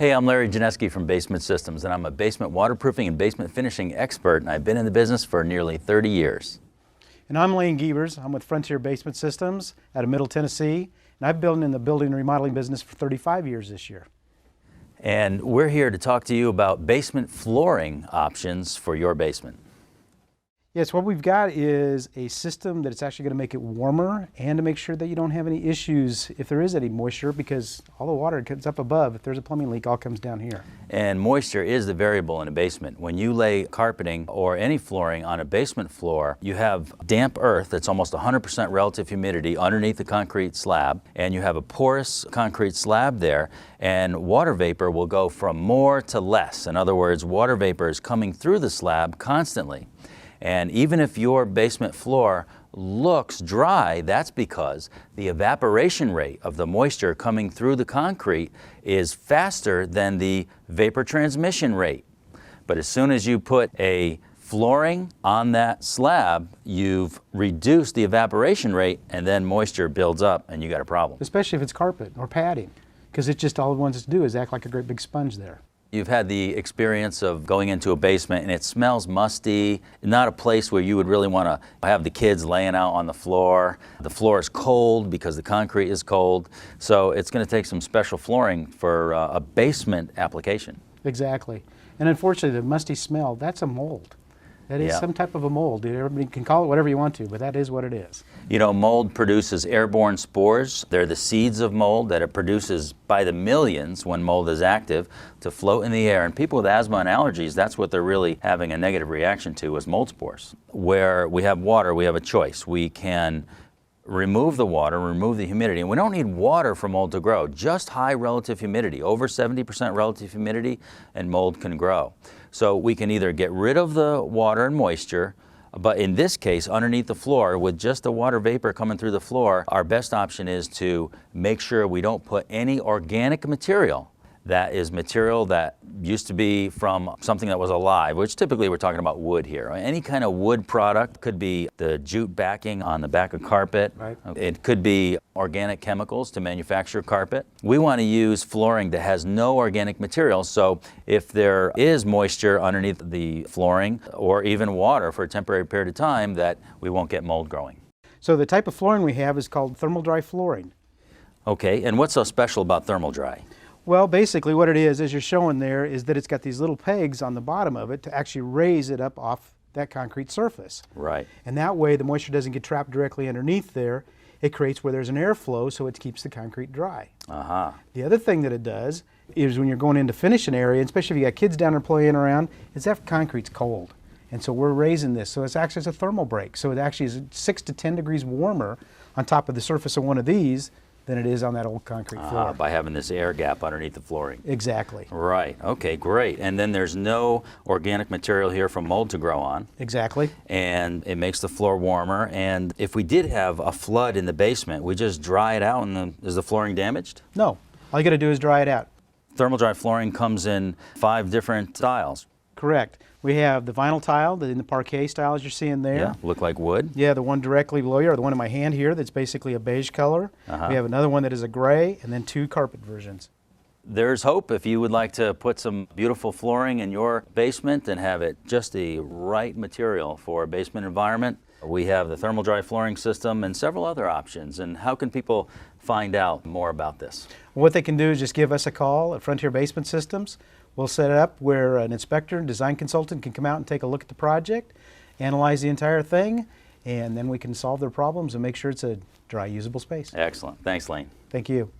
Hey, I'm Larry Janeski from Basement Systems, and I'm a basement waterproofing and basement finishing expert, and I've been in the business for nearly 30 years. And I'm Lane Giebers. I'm with Frontier Basement Systems out of Middle Tennessee, and I've been in the building and remodeling business for 35 years this year. And we're here to talk to you about basement flooring options for your basement. Yes, what we've got is a system that it's actually going to make it warmer and to make sure that you don't have any issues if there is any moisture, because all the water comes up above. If there's a plumbing leak, all comes down here. And moisture is the variable in a basement. When you lay carpeting or any flooring on a basement floor, you have damp earth that's almost 100% relative humidity underneath the concrete slab, and you have a porous concrete slab there, and water vapor will go from more to less. In other words, water vapor is coming through the slab constantly. And even if your basement floor looks dry, that's because the evaporation rate of the moisture coming through the concrete is faster than the vapor transmission rate. But as soon as you put a flooring on that slab, you've reduced the evaporation rate, and then moisture builds up and you got a problem. Especially if it's carpet or padding, because it's just all it wants to do is act like a great big sponge there. You've had the experience of going into a basement and it smells musty, not a place where you would really want to have the kids laying out on the floor. The floor is cold because the concrete is cold, so it's going to take some special flooring for a basement application. Exactly. And unfortunately, the musty smell, that's a mold. That is some type of a mold. Everybody can call it whatever you want to, but that is what it is. You know, mold produces airborne spores. They're the seeds of mold that it produces by the millions when mold is active to float in the air. And people with asthma and allergies, that's what they're really having a negative reaction to, is mold spores. Where we have water, we have a choice. We can remove the water, remove the humidity, and we don't need water for mold to grow, just high relative humidity, over 70% relative humidity, and mold can grow. So we can either get rid of the water and moisture, but in this case, underneath the floor, with just the water vapor coming through the floor, our best option is to make sure we don't put any organic material. That is material that used to be from something that was alive, which typically we're talking about wood here. Any kind of wood product, could be the jute backing on the back of carpet. Right. It could be organic chemicals to manufacture carpet. We want to use flooring that has no organic material, so if there is moisture underneath the flooring or even water for a temporary period of time, that we won't get mold growing. So the type of flooring we have is called thermal dry flooring. Okay, and what's so special about thermal dry? Well, basically what it is, as you're showing there, is that it's got these little pegs on the bottom of it to actually raise it up off that concrete surface. Right. And that way the moisture doesn't get trapped directly underneath there. It creates where there's an airflow, so it keeps the concrete dry. The other thing that it does is when you're going in to finish an area, especially if you got kids down there playing around, is that concrete's cold. And so we're raising this, so it's actually as a thermal break. So it actually is 6 to 10 degrees warmer on top of the surface of one of these than it is on that old concrete floor. By having this air gap underneath the flooring. Exactly. Right, okay, great. And then there's no organic material here for mold to grow on. Exactly. And it makes the floor warmer. And if we did have a flood in the basement, we just dry it out, and is the flooring damaged? No, all you got to do is dry it out. Thermal dry flooring comes in 5 different styles. Correct. We have the vinyl tile, in the parquet style as you're seeing there. Yeah, look like wood. Yeah, the one directly below you, or the one in my hand here that's basically a beige color. We have another one that is a gray, and then 2 carpet versions. There's hope if you would like to put some beautiful flooring in your basement and have it just the right material for a basement environment. We have the thermal dry flooring system and several other options. And how can people find out more about this? What they can do is just give us a call at Frontier Basement Systems. We'll set it up where an inspector and design consultant can come out and take a look at the project, analyze the entire thing, and then we can solve their problems and make sure it's a dry, usable space. Excellent. Thanks, Lane. Thank you.